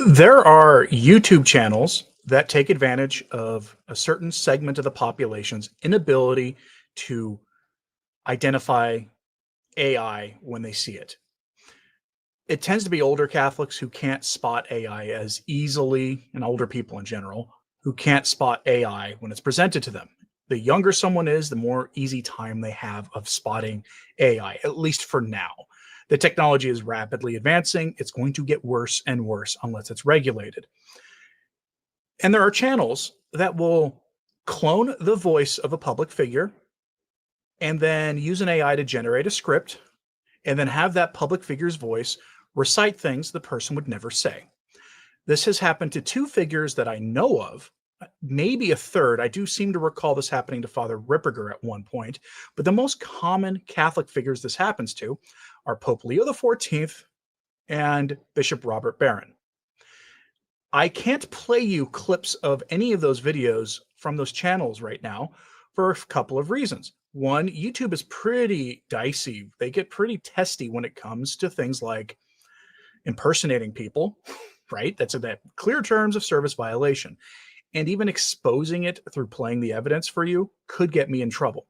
There are YouTube channels that take advantage of a certain segment of the population's inability to identify AI when they see it. It tends to be older Catholics who can't spot AI as easily, and older people in general, who can't spot AI when it's presented to them. The younger someone is, the more easy time they have of spotting AI, at least for now. The technology is rapidly advancing. It's going to get worse and worse unless it's regulated. And there are channels that will clone the voice of a public figure and then use an AI to generate a script and then have that public figure's voice recite things the person would never say. This has happened to two figures that I know of, maybe a third. I do seem to recall this happening to Father Ripperger at one point, but the most common Catholic figures this happens to are Pope Leo XIV and Bishop Robert Barron. I can't play you clips of any of those videos from those channels right now for a couple of reasons. One, YouTube is pretty dicey. They get pretty testy when it comes to things like impersonating people, right? That's a clear terms of service violation. And even exposing it through playing the evidence for you could get me in trouble.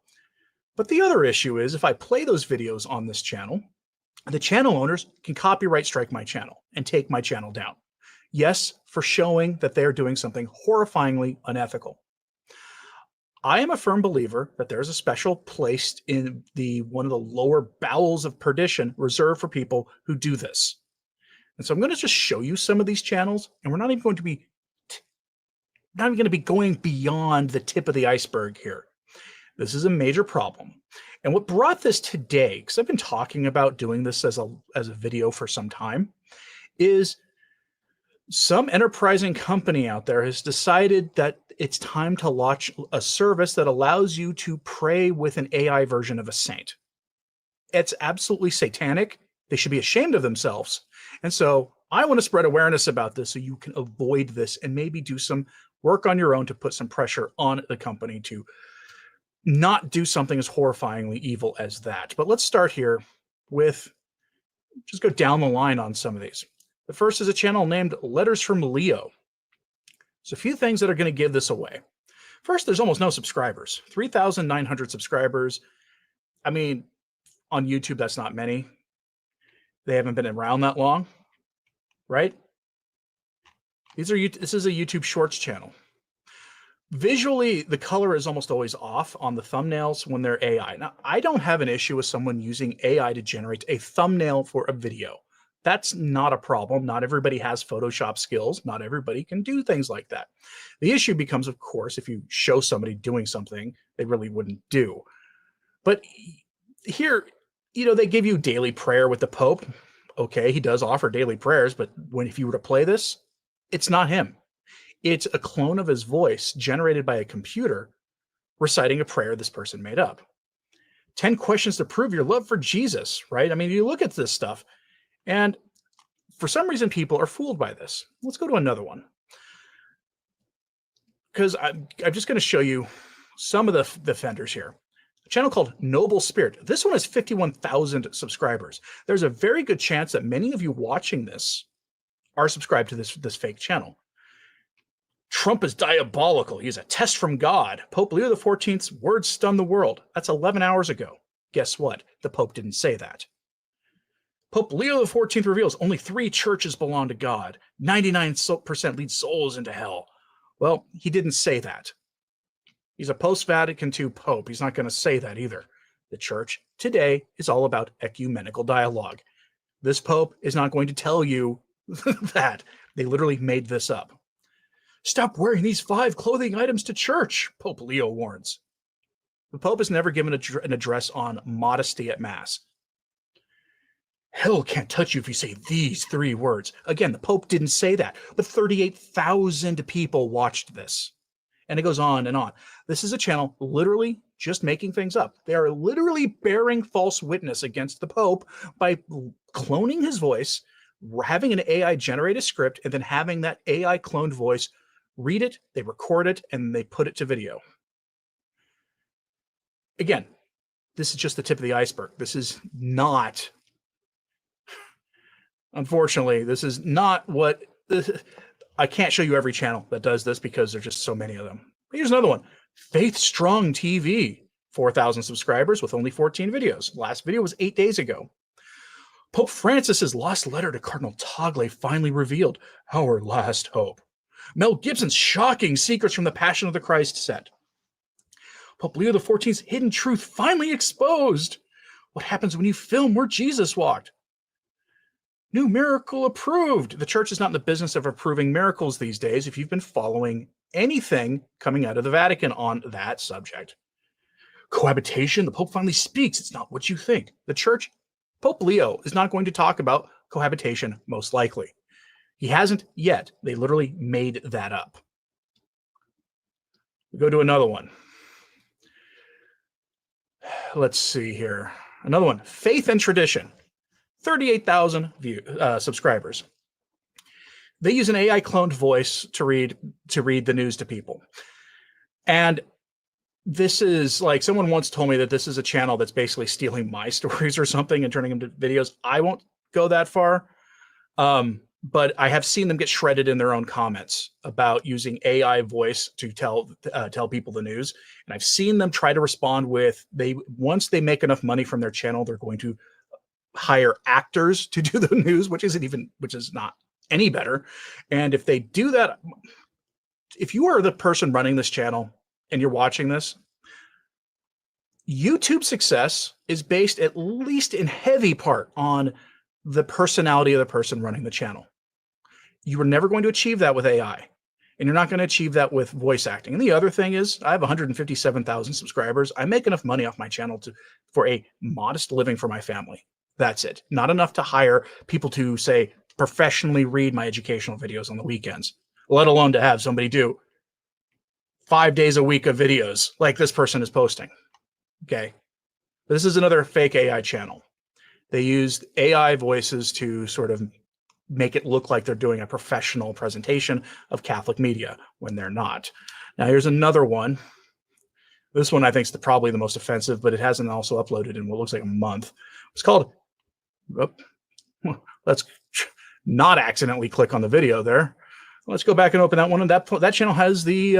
But the other issue is if I play those videos on this channel, the channel owners can copyright strike my channel and take my channel down. Yes, for showing that they're doing something horrifyingly unethical. I am a firm believer that there's a special place in one of the lower bowels of perdition reserved for people who do this. And so I'm going to just show you some of these channels, and we're not even going to be going beyond the tip of the iceberg here. This is a major problem. And what brought this today, because I've been talking about doing this as a video for some time, is some enterprising company out there has decided that it's time to launch a service that allows you to pray with an AI version of a saint. It's absolutely satanic. They should be ashamed of themselves. And so I want to spread awareness about this so you can avoid this and maybe do some work on your own to put some pressure on the company to not do something as horrifyingly evil as that. But let's start here with, just go down the line on some of these. The first is a channel named Letters from Leo. There's a few things that are going to give this away. First, there's almost no subscribers. 3,900 subscribers. I mean, on YouTube, that's not many. They haven't been around that long, right? This is a YouTube Shorts channel. Visually, the color is almost always off on the thumbnails when they're AI. Now, I don't have an issue with someone using AI to generate a thumbnail for a video. That's not a problem. Not everybody has Photoshop skills. Not everybody can do things like that. The issue becomes, of course, if you show somebody doing something they really wouldn't do. But here, they give you daily prayer with the Pope. Okay, he does offer daily prayers, but if you were to play this, it's not him. It's a clone of his voice generated by a computer reciting a prayer this person made up. 10 questions to prove your love for Jesus, right? I mean, you look at this stuff, and for some reason, people are fooled by this. Let's go to another one. Because I'm just going to show you some of the offenders here. A channel called Noble Spirit. This one has 51,000 subscribers. There's a very good chance that many of you watching this are subscribed to this fake channel. Trump is diabolical. He's a test from God. Pope Leo XIV's words stun the world. That's 11 hours ago. Guess what? The Pope didn't say that. Pope Leo XIV reveals only 3 churches belong to God. 99% lead souls into hell. Well, he didn't say that. He's a post-Vatican II Pope. He's not going to say that either. The church today is all about ecumenical dialogue. This Pope is not going to tell you that. They literally made this up. Stop wearing these 5 clothing items to church, Pope Leo warns. The Pope has never given an address on modesty at Mass. Hell can't touch you if you say these 3 words. Again, the Pope didn't say that, but 38,000 people watched this. And it goes on and on. This is a channel literally just making things up. They are literally bearing false witness against the Pope by cloning his voice, having an AI generate a script, and then having that AI cloned voice read it, they record it, and they put it to video. Again, this is just the tip of the iceberg. This is not, unfortunately, this is not what I can't show you every channel that does this because there's just so many of them. But here's another one. Faith Strong TV, 4,000 subscribers with only 14 videos. Last video was 8 days ago. Pope Francis's lost letter to Cardinal Tagle finally revealed. Our last hope. Mel Gibson's shocking secrets from the Passion of the Christ set. Pope Leo XIV's hidden truth finally exposed. What happens when you film where Jesus walked? New miracle approved. The church is not in the business of approving miracles these days if you've been following anything coming out of the Vatican on that subject. Cohabitation, the Pope finally speaks. It's not what you think. The church, Pope Leo, is not going to talk about cohabitation, most likely. He hasn't yet. They literally made that up. We go to another one. Let's see here. Another one, Faith and Tradition. 38,000 subscribers. They use an AI cloned voice to read the news to people. And this is like, someone once told me that this is a channel that's basically stealing my stories or something and turning them to videos. I won't go that far. But I have seen them get shredded in their own comments about using AI voice to tell people the news. And I've seen them try to respond with, once they make enough money from their channel, they're going to hire actors to do the news, which is not any better. And if they do that, if you are the person running this channel and you're watching this, YouTube success is based at least in heavy part on the personality of the person running the channel. You are never going to achieve that with AI, and you're not going to achieve that with voice acting. And the other thing is, I have 157,000 subscribers. I make enough money off my channel for a modest living for my family. That's it. Not enough to hire people to, say, professionally read my educational videos on the weekends, let alone to have somebody do 5 days a week of videos like this person is posting. Okay. This is another fake AI channel. They used AI voices to sort of make it look like they're doing a professional presentation of Catholic media when they're not. Now, here's another one. This one I think is probably the most offensive, but it hasn't also uploaded in what looks like a month. It's called, let's not accidentally click on the video there. Let's go back and open that one. And that channel has the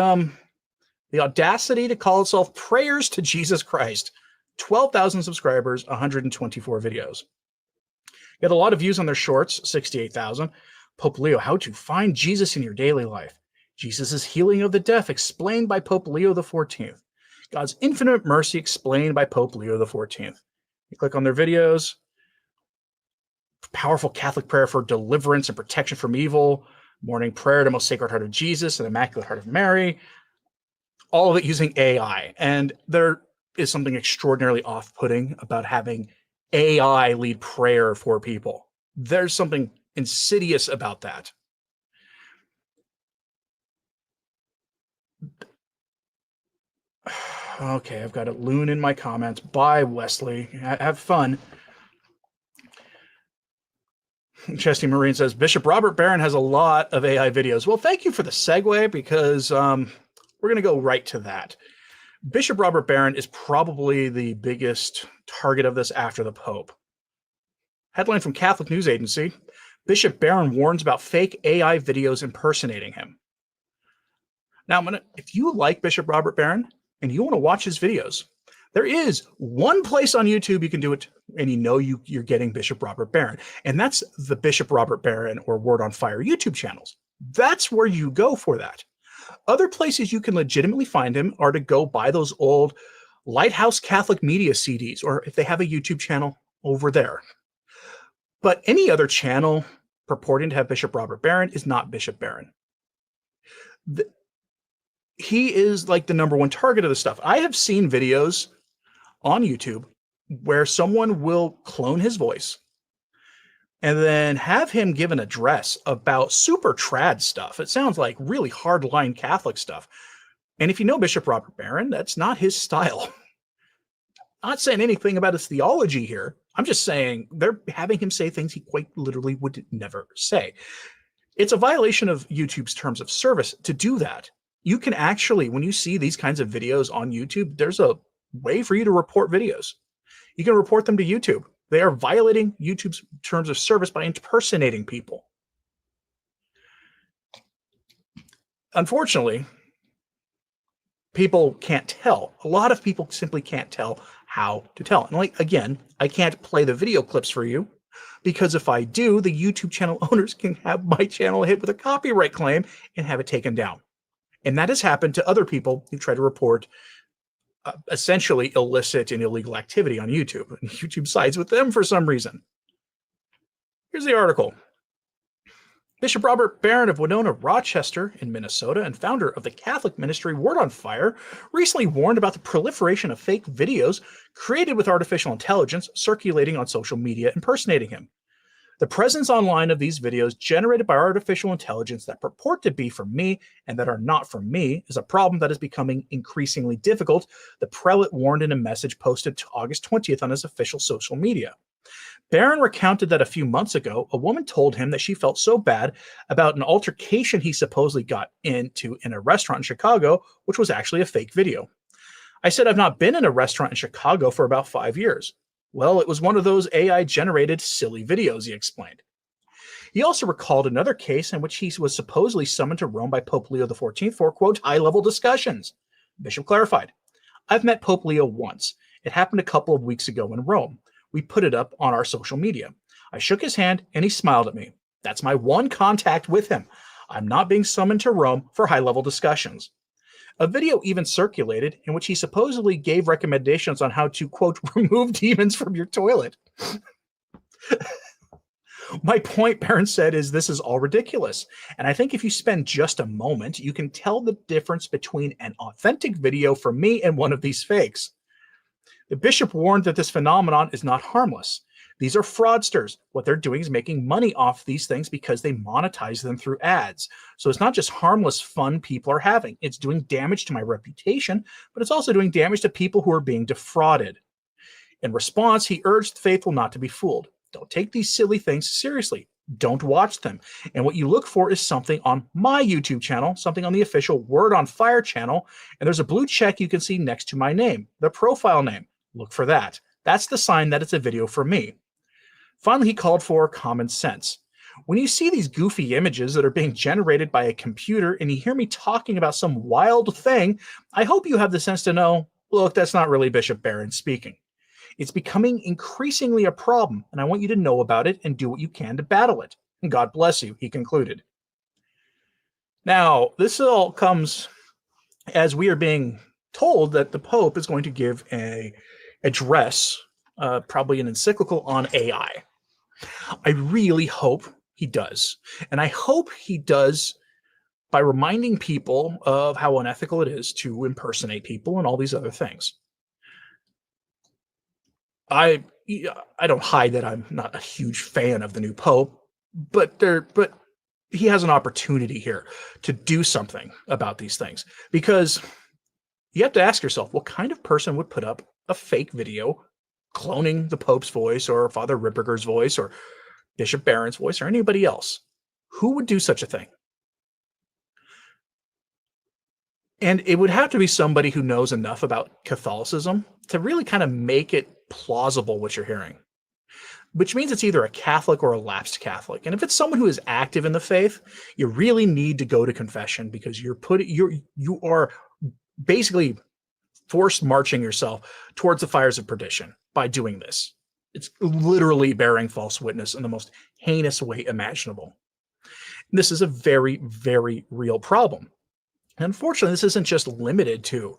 audacity to call itself Prayers to Jesus Christ. 12,000 subscribers, 124 videos. Got a lot of views on their shorts, 68,000. Pope Leo, how to find Jesus in your daily life. Jesus' healing of the deaf, explained by Pope Leo XIV. God's infinite mercy, explained by Pope Leo XIV. You click on their videos. Powerful Catholic prayer for deliverance and protection from evil. Morning prayer to Most Sacred Heart of Jesus and Immaculate Heart of Mary. All of it using AI. And there is something extraordinarily off-putting about having AI lead prayer for people. There's something insidious about that. Okay, I've got a loon in my comments. Bye, Wesley. Have fun. Chesty Marine says, Bishop Robert Barron has a lot of AI videos. Well, thank you for the segue, because we're going to go right to that. Bishop Robert Barron is probably the biggest target of this after the Pope. Headline from Catholic News Agency, Bishop Barron warns about fake AI videos impersonating him. Now, if you like Bishop Robert Barron and you want to watch his videos, there is one place on YouTube you can do it, and you're getting Bishop Robert Barron, and that's the Bishop Robert Barron or Word on Fire YouTube channels. That's where you go for that. Other places you can legitimately find him are to go buy those old Lighthouse Catholic Media CDs, or if they have a YouTube channel over there. But any other channel purporting to have Bishop Robert Barron is not Bishop Barron. He is like the number one target of the stuff. I have seen videos on YouTube where someone will clone his voice and then have him give an address about super trad stuff. It sounds like really hardline Catholic stuff. And if you know Bishop Robert Barron, that's not his style. I'm not saying anything about his theology here. I'm just saying they're having him say things he quite literally would never say. It's a violation of YouTube's terms of service to do that. You can actually, when you see these kinds of videos on YouTube, there's a way for you to report videos. You can report them to YouTube. They are violating YouTube's terms of service by impersonating people. Unfortunately, people can't tell. A lot of people simply can't tell how to tell. And like, again, I can't play the video clips for you because if I do, the YouTube channel owners can have my channel hit with a copyright claim and have it taken down. And that has happened to other people who try to report essentially illicit and illegal activity on YouTube. And YouTube sides with them for some reason. Here's the article. Bishop Robert Barron of Winona, Rochester in Minnesota, and founder of the Catholic ministry Word on Fire, recently warned about the proliferation of fake videos created with artificial intelligence circulating on social media impersonating him. The presence online of these videos generated by artificial intelligence that purport to be from me and that are not from me is a problem that is becoming increasingly difficult, the prelate warned in a message posted August 20th on his official social media. Barron recounted that a few months ago, a woman told him that she felt so bad about an altercation he supposedly got into in a restaurant in Chicago, which was actually a fake video. I said, I've not been in a restaurant in Chicago for about 5 years. Well, it was one of those AI-generated silly videos, he explained. He also recalled another case in which he was supposedly summoned to Rome by Pope Leo XIV for, quote, high-level discussions. Bishop clarified, I've met Pope Leo once. It happened a couple of weeks ago in Rome. We put it up on our social media. I shook his hand and he smiled at me. That's my one contact with him. I'm not being summoned to Rome for high-level discussions. A video even circulated in which he supposedly gave recommendations on how to, quote, remove demons from your toilet. My point, Barron said, is this is all ridiculous. And I think if you spend just a moment, you can tell the difference between an authentic video from me and one of these fakes. The bishop warned that this phenomenon is not harmless. These are fraudsters. What they're doing is making money off these things because they monetize them through ads. So it's not just harmless fun people are having. It's doing damage to my reputation, but it's also doing damage to people who are being defrauded. In response, he urged the faithful not to be fooled. Don't take these silly things seriously. Don't watch them. And what you look for is something on my YouTube channel, something on the official Word on Fire channel, and there's a blue check you can see next to my name, the profile name. Look for that. That's the sign that it's a video from me. Finally, he called for common sense. When you see these goofy images that are being generated by a computer and you hear me talking about some wild thing, I hope you have the sense to know, look, that's not really Bishop Barron speaking. It's becoming increasingly a problem, and I want you to know about it and do what you can to battle it. And God bless you, he concluded. Now, this all comes as we are being told that the Pope is going to give an address, probably an encyclical on AI. I really hope he does. And I hope he does by reminding people of how unethical it is to impersonate people and all these other things. I don't hide that I'm not a huge fan of the new Pope, but he has an opportunity here to do something about these things, because you have to ask yourself, what kind of person would put up a fake video cloning the Pope's voice or Father Ripperger's voice or Bishop Barron's voice or anybody else? Who would do such a thing? And it would have to be somebody who knows enough about Catholicism to really kind of make it plausible what you're hearing, which means it's either a Catholic or a lapsed Catholic. And if it's someone who is active in the faith, you really need to go to confession, because you are basically forced marching yourself towards the fires of perdition by doing this. It's literally bearing false witness in the most heinous way imaginable. This is a very, very real problem. And unfortunately, this isn't just limited to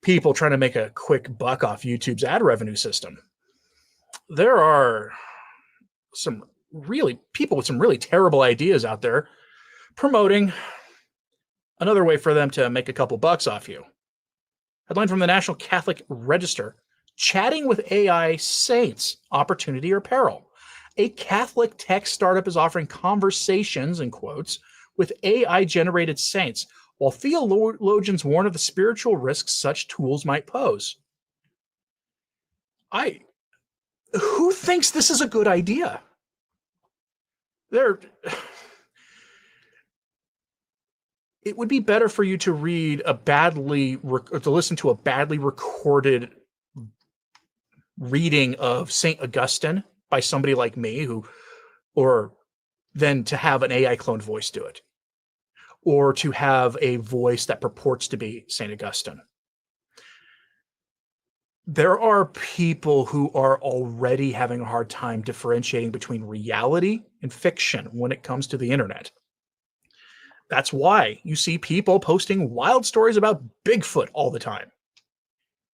people trying to make a quick buck off YouTube's ad revenue system. There are some people with some really terrible ideas out there promoting another way for them to make a couple bucks off you. Headline from the National Catholic Register: chatting with AI saints, opportunity or peril. A Catholic tech startup is offering conversations, in quotes, with AI-generated saints, while theologians warn of the spiritual risks such tools might pose. Who thinks this is a good idea? It would be better for you to read to listen to a badly recorded reading of St. Augustine by somebody like me than to have an AI cloned voice do it. or to have a voice that purports to be St. Augustine. There are people who are already having a hard time differentiating between reality and fiction when it comes to the internet. That's why you see people posting wild stories about Bigfoot all the time.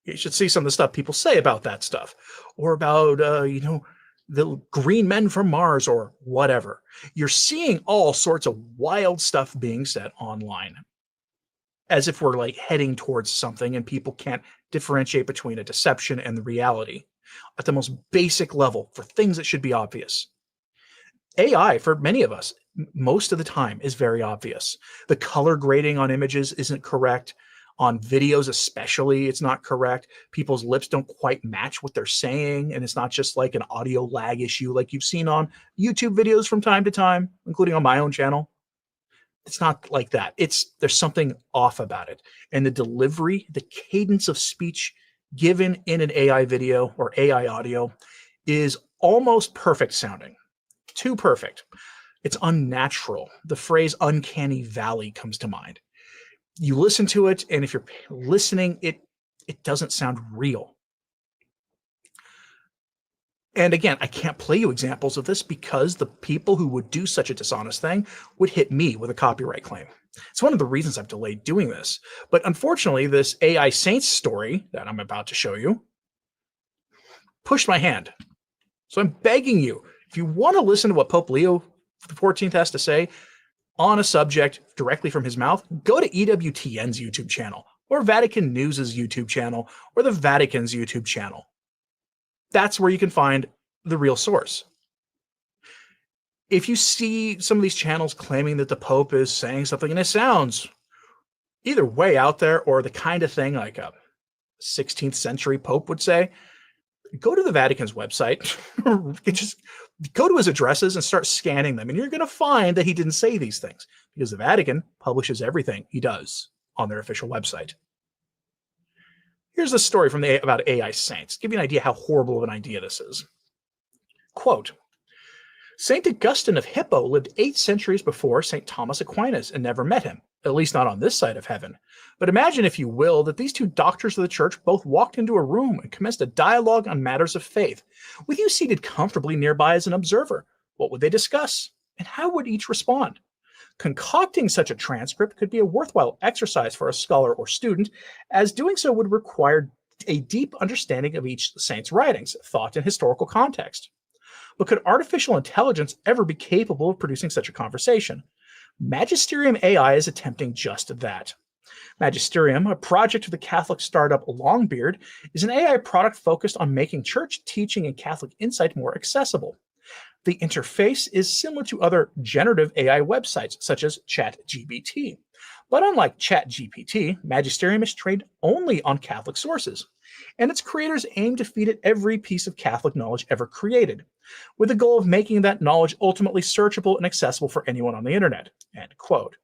You should see some of the stuff people say about that stuff, or about, the green men from Mars or whatever. You're seeing all sorts of wild stuff being said online, as if we're like heading towards something and people can't differentiate between a deception and the reality at the most basic level for things that should be obvious. AI, for many of us, most of the time is very obvious. The color grading on images isn't correct. On videos, especially, it's not correct. People's lips don't quite match what they're saying, and it's not just like an audio lag issue like you've seen on YouTube videos from time to time, including on my own channel. It's not like that. There's something off about it. And the delivery, the cadence of speech given in an AI video or AI audio is almost perfect sounding. Too perfect. It's unnatural. The phrase uncanny valley comes to mind. You listen to it, and if you're listening, it doesn't sound real. And again, I can't play you examples of this because the people who would do such a dishonest thing would hit me with a copyright claim. It's one of the reasons I've delayed doing this. But unfortunately, this AI Saints story that I'm about to show you pushed my hand. So I'm begging you, if you want to listen to what Pope Leo XIV has to say on a subject directly from his mouth, go to EWTN's YouTube channel, or Vatican News's YouTube channel, or the Vatican's YouTube channel. That's where you can find the real source. If you see some of these channels claiming that the Pope is saying something and it sounds either way out there or the kind of thing like a 16th century Pope would say, go to the Vatican's website, just go to his addresses and start scanning them. And you're going to find that he didn't say these things because the Vatican publishes everything he does on their official website. Here's a story about AI saints. Give you an idea how horrible of an idea this is. Quote, St. Augustine of Hippo lived 8 centuries before St. Thomas Aquinas and never met him, at least not on this side of heaven. But imagine, if you will, that these two doctors of the church both walked into a room and commenced a dialogue on matters of faith, with you seated comfortably nearby as an observer. What would they discuss? And how would each respond? Concocting such a transcript could be a worthwhile exercise for a scholar or student, as doing so would require a deep understanding of each saint's writings, thought, and historical context. But could artificial intelligence ever be capable of producing such a conversation? Magisterium AI is attempting just that. Magisterium, a project of the Catholic startup Longbeard, is an AI product focused on making church teaching and Catholic insight more accessible. The interface is similar to other generative AI websites, such as ChatGPT. But unlike ChatGPT, Magisterium is trained only on Catholic sources, and its creators aim to feed it every piece of Catholic knowledge ever created, with the goal of making that knowledge ultimately searchable and accessible for anyone on the internet. End quote.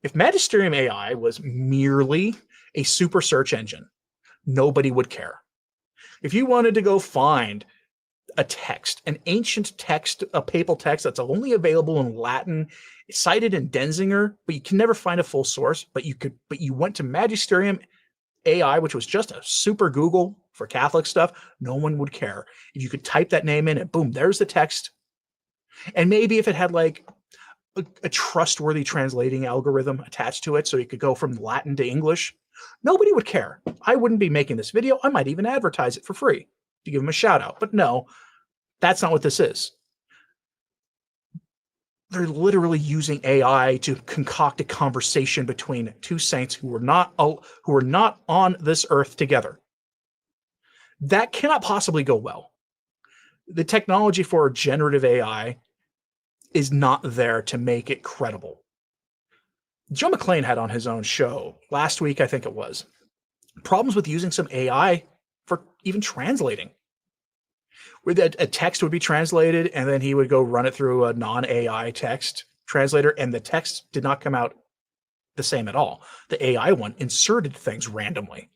If Magisterium AI was merely a super search engine, nobody would care. If you wanted to go find a text, an ancient text, a papal text that's only available in Latin, cited in Denzinger, but you can never find a full source, but you went to Magisterium AI, which was just a super Google for Catholic stuff, no one would care. If you could type that name in and boom, there's the text. And maybe if it had like a trustworthy translating algorithm attached to it, so you could go from Latin to English, nobody would care. I wouldn't be making this video. I might even advertise it for free to give them a shout out. But no, that's not what this is. They're literally using AI to concoct a conversation between two saints who are not on this earth together. That cannot possibly go well. The technology for generative AI is not there to make it credible. Joe McClane had on his own show last week, I think it was, problems with using some AI for even translating. Where a text would be translated, and then he would go run it through a non-AI text translator, and the text did not come out the same at all. The AI one inserted things randomly.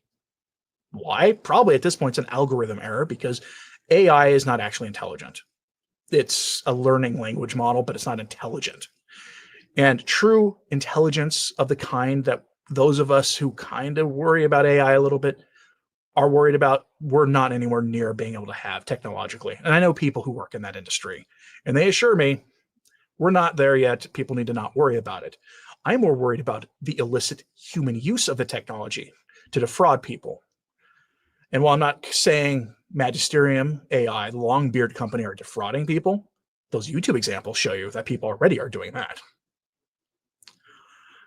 Why? Probably at this point it's an algorithm error, because AI is not actually intelligent. It's a learning language model, but it's not intelligent. And true intelligence of the kind that those of us who kind of worry about AI a little bit are worried about, we're not anywhere near being able to have technologically. And I know people who work in that industry, and they assure me we're not there yet. People need to not worry about it. I'm more worried about the illicit human use of the technology to defraud people. And while I'm not saying Magisterium AI, the Longbeard company, are defrauding people, those YouTube examples show you that people already are doing that.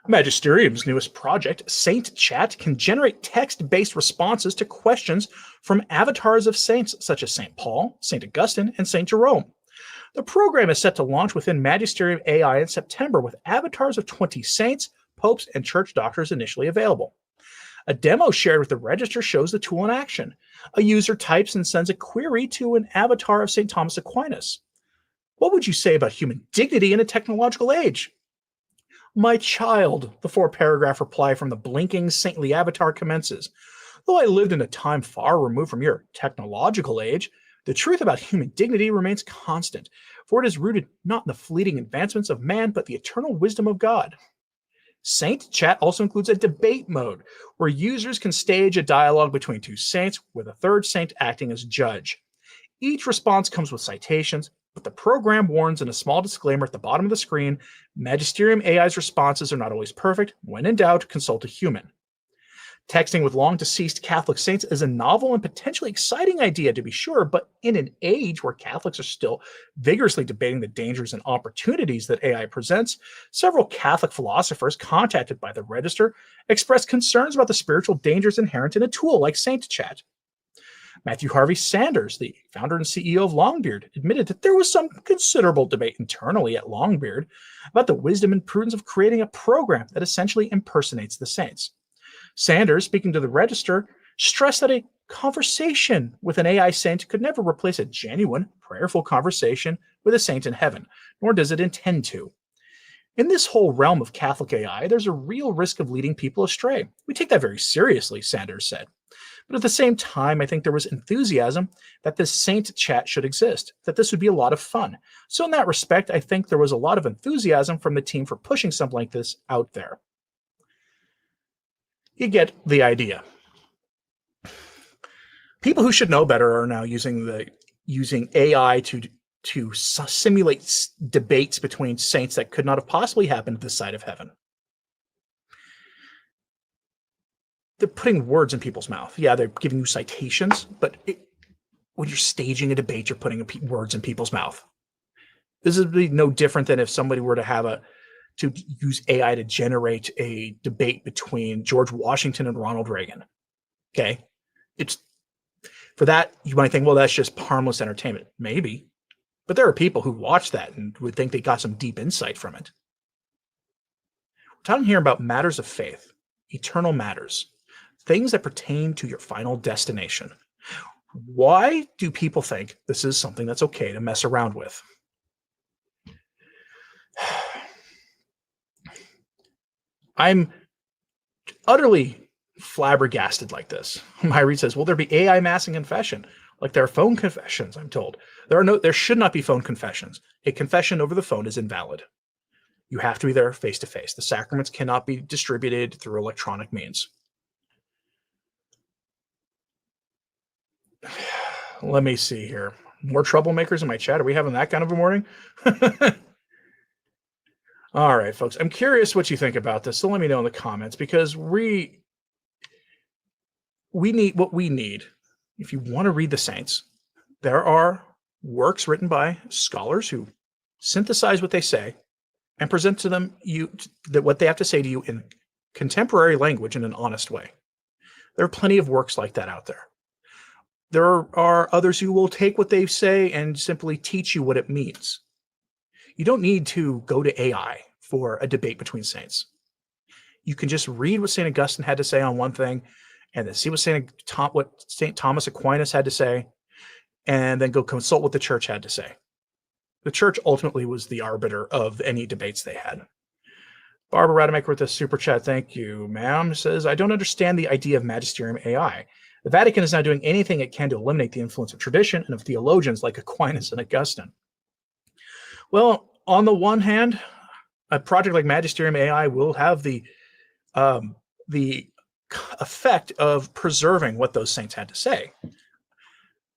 Magisterium's newest project, Saint Chat, can generate text-based responses to questions from avatars of saints such as St. Paul, St. Augustine, and St. Jerome. The program is set to launch within Magisterium AI in September with avatars of 20 saints, popes, and church doctors initially available. A demo shared with the register shows the tool in action. A user types and sends a query to an avatar of St. Thomas Aquinas. What would you say about human dignity in a technological age? My child, the 4-paragraph reply from the blinking saintly avatar commences. Though I lived in a time far removed from your technological age, the truth about human dignity remains constant, for it is rooted not in the fleeting advancements of man, but the eternal wisdom of God. Saint Chat also includes a debate mode, where users can stage a dialogue between two saints, with a third saint acting as judge. Each response comes with citations, but the program warns in a small disclaimer at the bottom of the screen, Magisterium AI's responses are not always perfect. When in doubt, consult a human. Texting with long-deceased Catholic saints is a novel and potentially exciting idea, to be sure, but in an age where Catholics are still vigorously debating the dangers and opportunities that AI presents, several Catholic philosophers contacted by the register expressed concerns about the spiritual dangers inherent in a tool like Saint Chat. Matthew Harvey Sanders, the founder and CEO of Longbeard, admitted that there was some considerable debate internally at Longbeard about the wisdom and prudence of creating a program that essentially impersonates the saints. Sanders, speaking to the register, stressed that a conversation with an AI saint could never replace a genuine, prayerful conversation with a saint in heaven, nor does it intend to. In this whole realm of Catholic AI, there's a real risk of leading people astray. We take that very seriously, Sanders said. But at the same time, I think there was enthusiasm that this Saint Chat should exist, that this would be a lot of fun. So in that respect, I think there was a lot of enthusiasm from the team for pushing something like this out there. You get the idea. People who should know better are now using AI to simulate debates between saints that could not have possibly happened this side of heaven. They're putting words in people's mouth. Yeah, they're giving you citations, but when you're staging a debate, you're putting words in people's mouth. This is no different than if somebody were to use AI to generate a debate between George Washington and Ronald Reagan. Okay, for that, you might think, well, that's just harmless entertainment. Maybe, but there are people who watch that and would think they got some deep insight from it. We're talking here about matters of faith, eternal matters, things that pertain to your final destination. Why do people think this is something that's okay to mess around with? I'm utterly flabbergasted like this. Myreed says, will there be AI mass and confession? Like there are phone confessions, I'm told. There should not be phone confessions. A confession over the phone is invalid. You have to be there face to face. The sacraments cannot be distributed through electronic means. Let me see here. More troublemakers in my chat. Are we having that kind of a morning? All right, folks. I'm curious what you think about this. So let me know in the comments, because we need what we need. If you want to read the saints, there are works written by scholars who synthesize what they say and present to them what they have to say to you in contemporary language in an honest way. There are plenty of works like that out there. There are others who will take what they say and simply teach you what it means. You don't need to go to AI for a debate between saints. You can just read what St. Augustine had to say on one thing, and then see what St. Thomas Aquinas had to say, and then go consult what the church had to say. The church ultimately was the arbiter of any debates they had. Barbara Rademacher with a super chat. Thank you, ma'am. Says, I don't understand the idea of magisterium AI. The Vatican is now doing anything it can to eliminate the influence of tradition and of theologians like Aquinas and Augustine. Well, on the one hand, A project like Magisterium AI will have the effect of preserving what those saints had to say.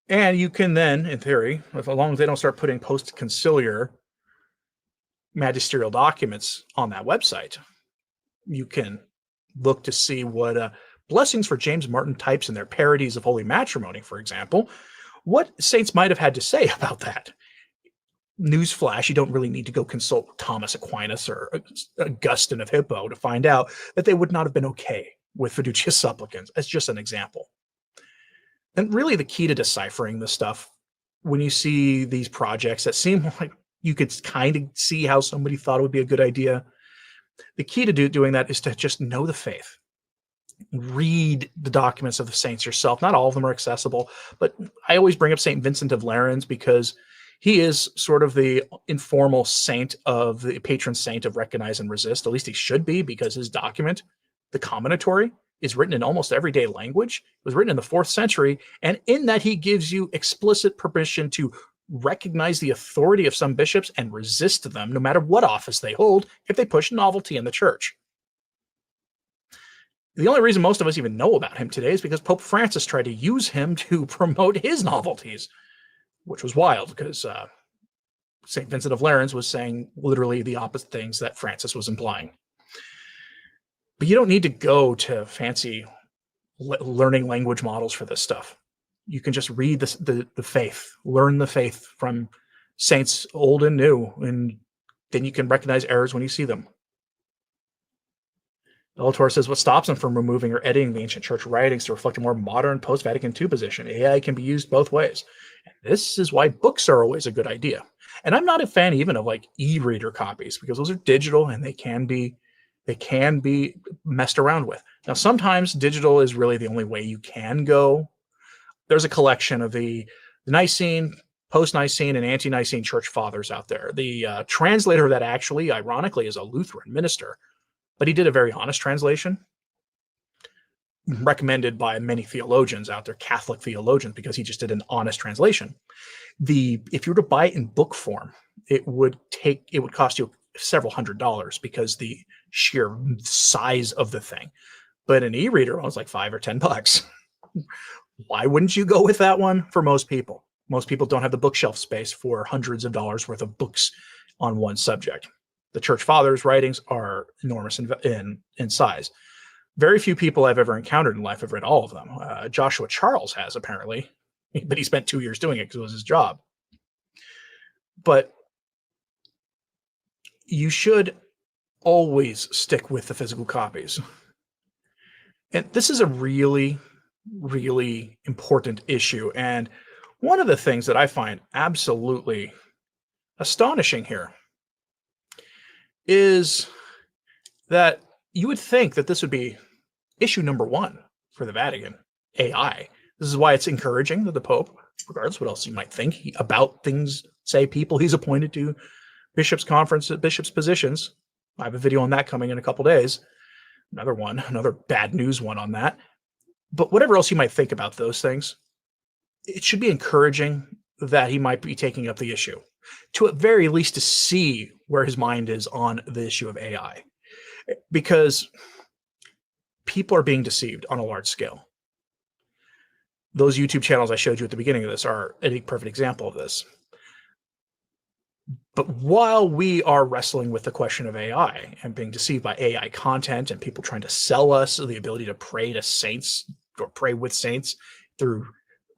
And you can then, in theory, as long as they don't start putting post-conciliar magisterial documents on that website, you can look to see what blessings for James Martin types in their parodies of holy matrimony, for example, what saints might have had to say about that. Newsflash, you don't really need to go consult Thomas Aquinas or Augustine of Hippo to find out that they would not have been okay with fiducia supplicans. As just an example. And really the key to deciphering this stuff, when you see these projects that seem like you could kind of see how somebody thought it would be a good idea, the key to doing that is to just know the faith. Read the documents of the saints yourself. Not all of them are accessible, but I always bring up St. Vincent of Lerins because he is sort of the informal saint of the patron saint of Recognize and Resist. At least he should be, because his document, the Comminatory, is written in almost everyday language. It was written in the 4th century, and in that he gives you explicit permission to recognize the authority of some bishops and resist them, no matter what office they hold, if they push novelty in the church. The only reason most of us even know about him today is because Pope Francis tried to use him to promote his novelties, which was wild because St. Vincent of Lerins was saying literally the opposite things that Francis was implying. But you don't need to go to fancy learning language models for this stuff. You can just read the faith, learn the faith from saints old and new, and then you can recognize errors when you see them. Bellator says, what stops them from removing or editing the ancient church writings to reflect a more modern post-Vatican II position? AI can be used both ways. And this is why books are always a good idea. And I'm not a fan even of like e-reader copies, because those are digital and they can be messed around with. Now, sometimes digital is really the only way you can go. There's a collection of the Nicene, post-Nicene, and ante-Nicene church fathers out there. The translator of that actually, ironically, is a Lutheran minister, but he did a very honest translation, recommended by many theologians out there, Catholic theologians, because he just did an honest translation. If you were to buy it in book form, it would cost you several $100s because the sheer size of the thing. But an e-reader was like $5 or $10. Why wouldn't you go with that one? For most people, don't have the bookshelf space for hundreds of dollars worth of books on one subject. The church fathers' writings are enormous in size. Very few people I've ever encountered in life have read all of them. Joshua Charles has, apparently, but he spent 2 years doing it because it was his job. But you should always stick with the physical copies. And this is a really, really important issue. And one of the things that I find absolutely astonishing here is that you would think that this would be issue number one for the Vatican, AI. This is why it's encouraging that the Pope, regardless what else you might think about things, say people he's appointed to bishops' conference, bishops' positions. I have a video on that coming in a couple days. Another bad news one on that. But whatever else you might think about those things, it should be encouraging that he might be taking up the issue, to at very least to see where his mind is on the issue of AI. Because people are being deceived on a large scale. Those YouTube channels I showed you at the beginning of this are a perfect example of this. But while we are wrestling with the question of AI and being deceived by AI content and people trying to sell us the ability to pray to saints or pray with saints through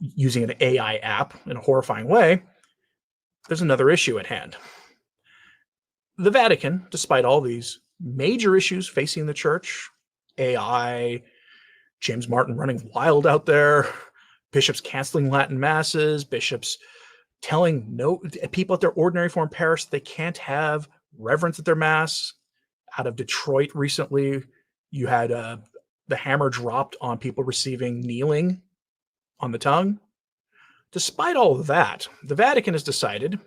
using an AI app in a horrifying way, there's another issue at hand. The Vatican, despite all these major issues facing the church, AI, James Martin running wild out there, bishops canceling Latin masses, bishops telling people at their ordinary form parish they can't have reverence at their mass. Out of Detroit recently, you had the hammer dropped on people receiving kneeling on the tongue. Despite all of that, the Vatican has decided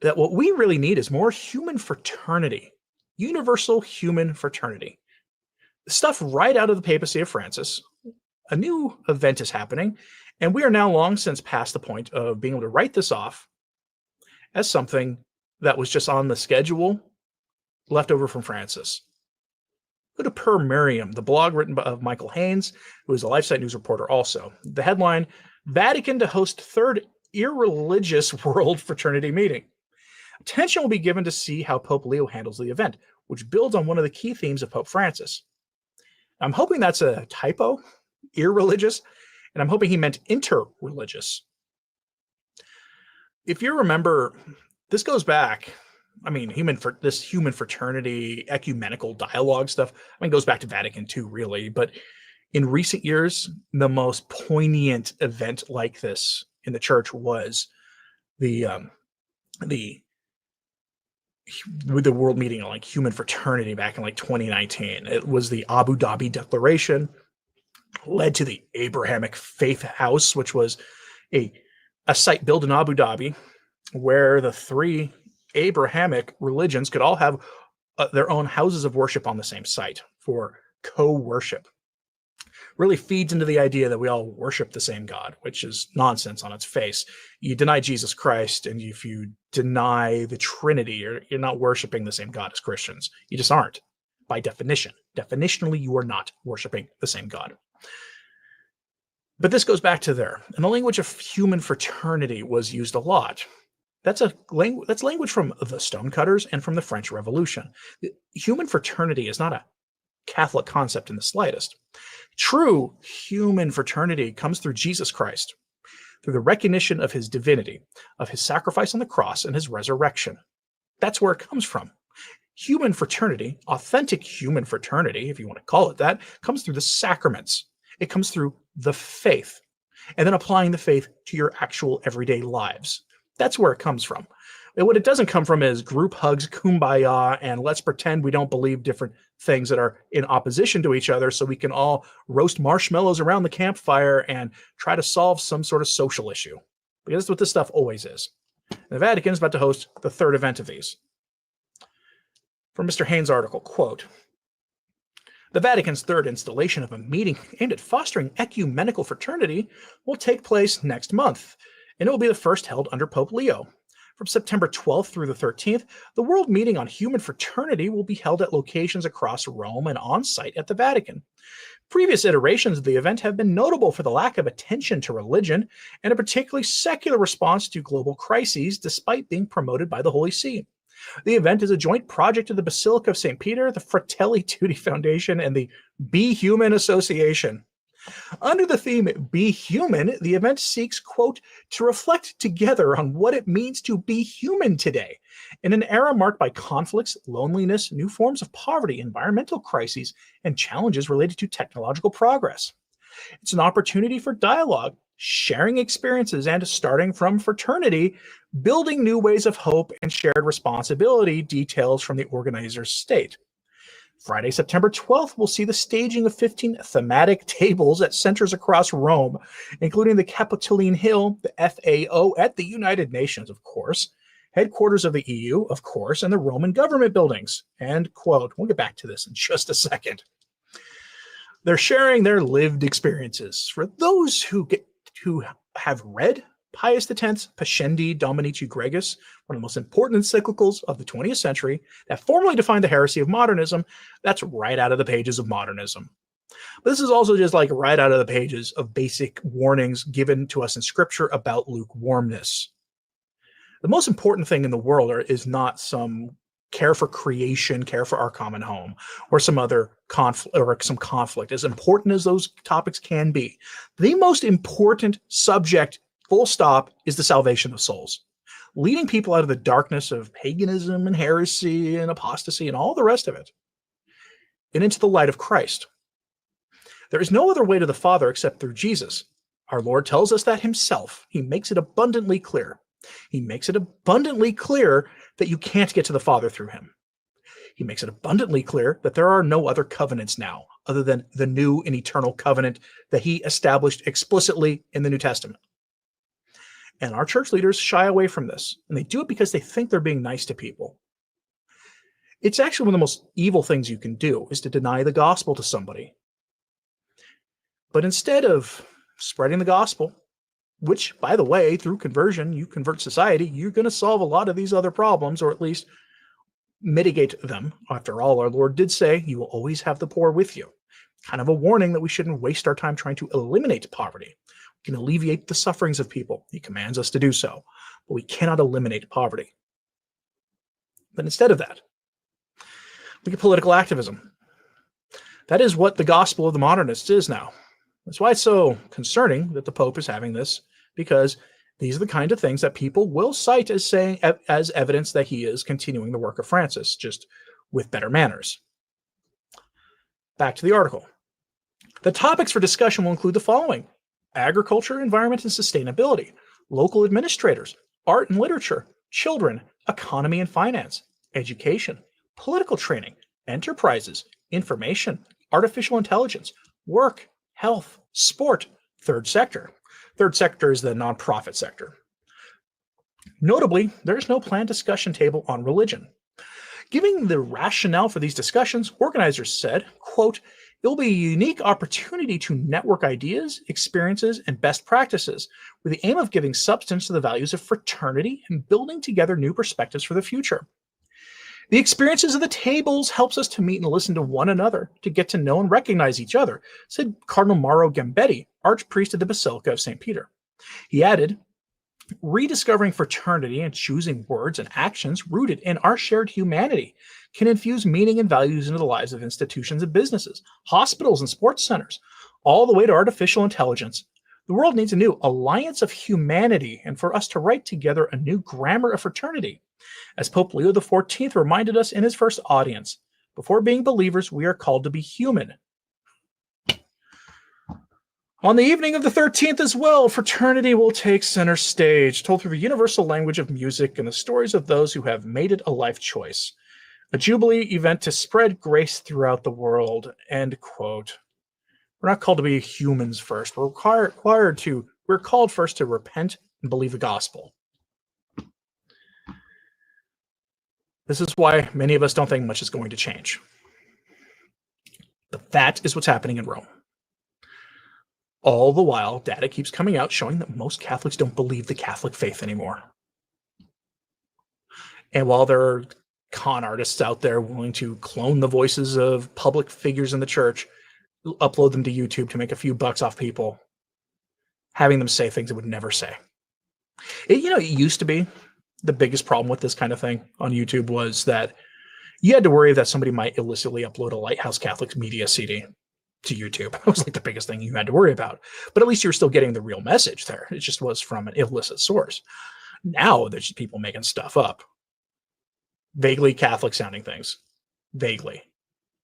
that what we really need is more human fraternity, universal human fraternity. Stuff right out of the papacy of Francis. A new event is happening, and we are now long since past the point of being able to write this off as something that was just on the schedule left over from Francis. Go to Per Miriam, the blog written by Michael Haynes, who is a LifeSite News reporter also. The headline, Vatican to host third irreligious world fraternity meeting. Attention will be given to see how Pope Leo handles the event, which builds on one of the key themes of Pope Francis. I'm hoping that's a typo, irreligious, and I'm hoping he meant interreligious. If you remember, this goes back, I mean, human fraternity, ecumenical dialogue stuff, goes back to Vatican II, really. But in recent years, the most poignant event like this in the church was the world meeting on human fraternity back in 2019. It was the Abu Dhabi Declaration, led to the Abrahamic Faith House, which was a site built in Abu Dhabi where the three Abrahamic religions could all have their own houses of worship on the same site for co-worship. Really feeds into the idea that we all worship the same God, which is nonsense on its face. You deny Jesus Christ, and if you deny the Trinity, you're not worshiping the same God as Christians. You just aren't, by definition. Definitionally, you are not worshiping the same God. But this goes back to there. And the language of human fraternity was used a lot. That's language from the stonecutters and from the French Revolution. Human fraternity is not a Catholic concept in the slightest. True human fraternity comes through Jesus Christ, through the recognition of his divinity, of his sacrifice on the cross and his resurrection. That's where it comes from. Human fraternity, authentic human fraternity, if you want to call it that, comes through the sacraments. It comes through the faith, and then applying the faith to your actual everyday lives. That's where it comes from. And what it doesn't come from is group hugs, kumbaya, and let's pretend we don't believe different things that are in opposition to each other so we can all roast marshmallows around the campfire and try to solve some sort of social issue. Because that's what this stuff always is. And the Vatican is about to host the third event of these. From Mr. Haynes' article, quote, the Vatican's third installation of a meeting aimed at fostering ecumenical fraternity will take place next month, and it will be the first held under Pope Leo. From September 12th through the 13th, the World Meeting on Human Fraternity will be held at locations across Rome and on-site at the Vatican. Previous iterations of the event have been notable for the lack of attention to religion and a particularly secular response to global crises, despite being promoted by the Holy See. The event is a joint project of the Basilica of St. Peter, the Fratelli Tutti Foundation, and the Be Human Association. Under the theme Be Human, the event seeks, quote, to reflect together on what it means to be human today, in an era marked by conflicts, loneliness, new forms of poverty, environmental crises, and challenges related to technological progress. It's an opportunity for dialogue, sharing experiences, and starting from fraternity, building new ways of hope and shared responsibility, details from the organizer's state. Friday, September 12th, will see the staging of 15 thematic tables at centers across Rome, including the Capitoline Hill, the FAO at the United Nations, of course, headquarters of the EU, of course, and the Roman government buildings. And, quote, we'll get back to this in just a second. They're sharing their lived experiences. For those who have read Pius X's Pascendi Dominici Gregis, one of the most important encyclicals of the 20th century that formally defined the heresy of modernism, that's right out of the pages of modernism. But this is also just right out of the pages of basic warnings given to us in Scripture about lukewarmness. The most important thing in the world is not some care for creation, care for our common home, or some other conflict. As important as those topics can be, the most important subject, full stop, is the salvation of souls. Leading people out of the darkness of paganism and heresy and apostasy and all the rest of it, and into the light of Christ. There is no other way to the Father except through Jesus. Our Lord tells us that himself. He makes it abundantly clear. He makes it abundantly clear that you can't get to the Father through him. He makes it abundantly clear that there are no other covenants now other than the new and eternal covenant that he established explicitly in the New Testament. And our church leaders shy away from this, and they do it because they think they're being nice to people. It's actually one of the most evil things you can do is to deny the gospel to somebody. But instead of spreading the gospel, which, by the way, through conversion, you convert society, you're going to solve a lot of these other problems, or at least mitigate them. After all, our Lord did say, "You will always have the poor with you." Kind of a warning that we shouldn't waste our time trying to eliminate poverty. We can alleviate the sufferings of people. He commands us to do so, but we cannot eliminate poverty. But instead of that, look at political activism. That is what the gospel of the modernists is now. That's why it's so concerning that the Pope is having this, because these are the kind of things that people will cite as saying as evidence that he is continuing the work of Francis, just with better manners. Back to the article. The topics for discussion will include the following: agriculture, environment, and sustainability, local administrators, art and literature, children, economy and finance, education, political training, enterprises, information, artificial intelligence, work, health, sport, third sector. Third sector is the nonprofit sector. Notably, there is no planned discussion table on religion. Giving the rationale for these discussions, organizers said, quote, "It will be a unique opportunity to network ideas, experiences, and best practices with the aim of giving substance to the values of fraternity and building together new perspectives for the future. The experiences of the tables helps us to meet and listen to one another, to get to know and recognize each other," said Cardinal Mauro Gambetti, Archpriest of the Basilica of St. Peter. He added, "Rediscovering fraternity and choosing words and actions rooted in our shared humanity can infuse meaning and values into the lives of institutions and businesses, hospitals and sports centers, all the way to artificial intelligence. The world needs a new alliance of humanity and for us to write together a new grammar of fraternity. As Pope Leo XIV reminded us in his first audience, before being believers, we are called to be human." On the evening of the 13th as well, fraternity will take center stage, told through the universal language of music and the stories of those who have made it a life choice. A jubilee event to spread grace throughout the world, end quote. We're not called to be humans first. We're called first to repent and believe the gospel. This is why many of us don't think much is going to change. But that is what's happening in Rome. All the while, data keeps coming out showing that most Catholics don't believe the Catholic faith anymore. And while there are con artists out there willing to clone the voices of public figures in the church, upload them to YouTube to make a few bucks off people, having them say things they would never say. It used to be the biggest problem with this kind of thing on YouTube was that you had to worry that somebody might illicitly upload a Lighthouse Catholics media CD to YouTube. It was like the biggest thing you had to worry about. But at least you were still getting the real message there. It just was from an illicit source. Now there's just people making stuff up. Vaguely Catholic sounding things. Vaguely.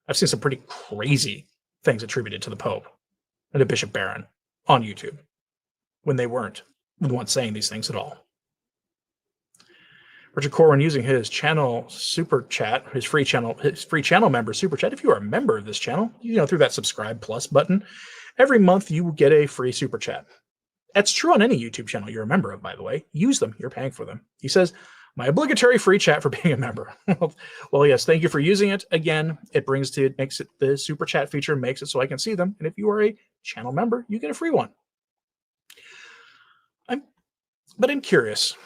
I've seen some pretty crazy things attributed to the Pope and to Bishop Barron on YouTube when they weren't the ones saying these things at all. Richard Corwin using his channel super chat, his free channel member super chat. If you are a member of this channel, through that subscribe plus button, every month you will get a free super chat. That's true on any YouTube channel you're a member of, by the way. Use them. You're paying for them. He says, "My obligatory free chat for being a member." Well, yes, thank you for using it. Again, the super chat feature makes it so I can see them. And if you are a channel member, you get a free one. I'm curious.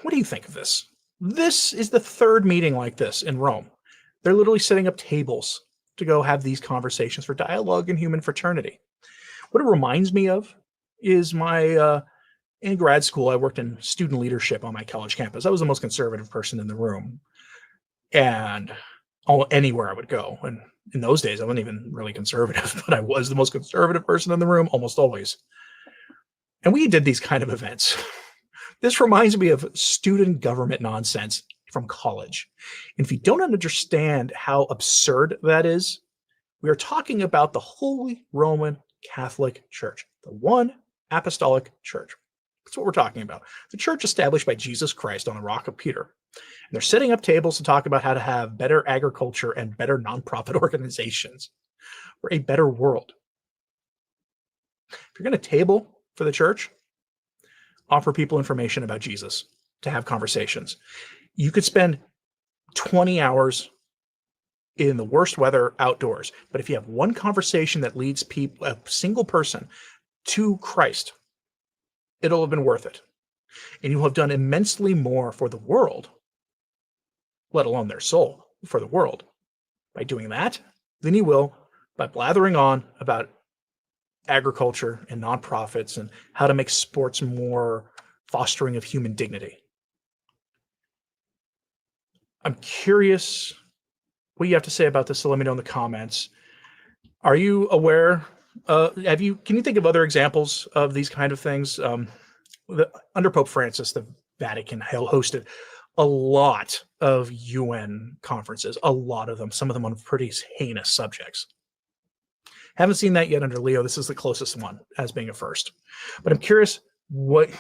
What do you think of this? This is the third meeting like this in Rome. They're literally setting up tables to go have these conversations for dialogue and human fraternity. What it reminds me of is in grad school, I worked in student leadership on my college campus. I was the most conservative person in the room and anywhere I would go. And in those days, I wasn't even really conservative, but I was the most conservative person in the room almost always. And we did these kind of events. This reminds me of student government nonsense from college. And if you don't understand how absurd that is, we are talking about the Holy Roman Catholic Church, the one apostolic church. That's what we're talking about. The church established by Jesus Christ on the Rock of Peter. And they're setting up tables to talk about how to have better agriculture and better nonprofit organizations for a better world. If you're going to table for the church, offer people information about Jesus to have conversations. You could spend 20 hours in the worst weather outdoors, but if you have one conversation that leads a single person to Christ, it'll have been worth it. And you'll have done immensely more for the world let alone their soul, for the world. By doing that, than you will by blathering on about agriculture and nonprofits and how to make sports more fostering of human dignity. I'm curious what you have to say about this, so let me know in the comments. Are you aware? Can you think of other examples of these kind of things? Under Pope Francis, the Vatican hosted a lot of UN conferences, a lot of them, some of them on pretty heinous subjects. Haven't seen that yet under Leo. This is the closest one as being a first. But I'm curious what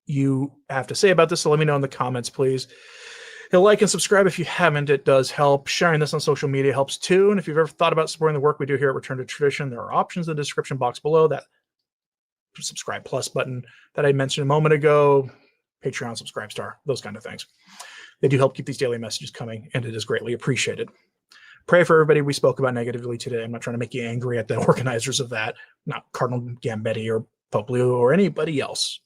you have to say about this, so let me know in the comments, please. Hit like and subscribe if you haven't. It does help. Sharing this on social media helps too. And if you've ever thought about supporting the work we do here at Return to Tradition, there are options in the description box below. That subscribe plus button that I mentioned a moment ago, Patreon, subscribe star, those kind of things. They do help keep these daily messages coming, and it is greatly appreciated. Pray for everybody we spoke about negatively today. I'm not trying to make you angry at the organizers of that, not Cardinal Gambetti or Pope Leo or anybody else.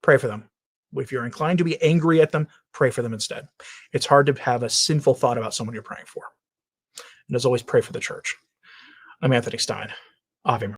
Pray for them. If you're inclined to be angry at them, pray for them instead. It's hard to have a sinful thought about someone you're praying for. And as always, pray for the church. I'm Anthony Stine. Ave Maria.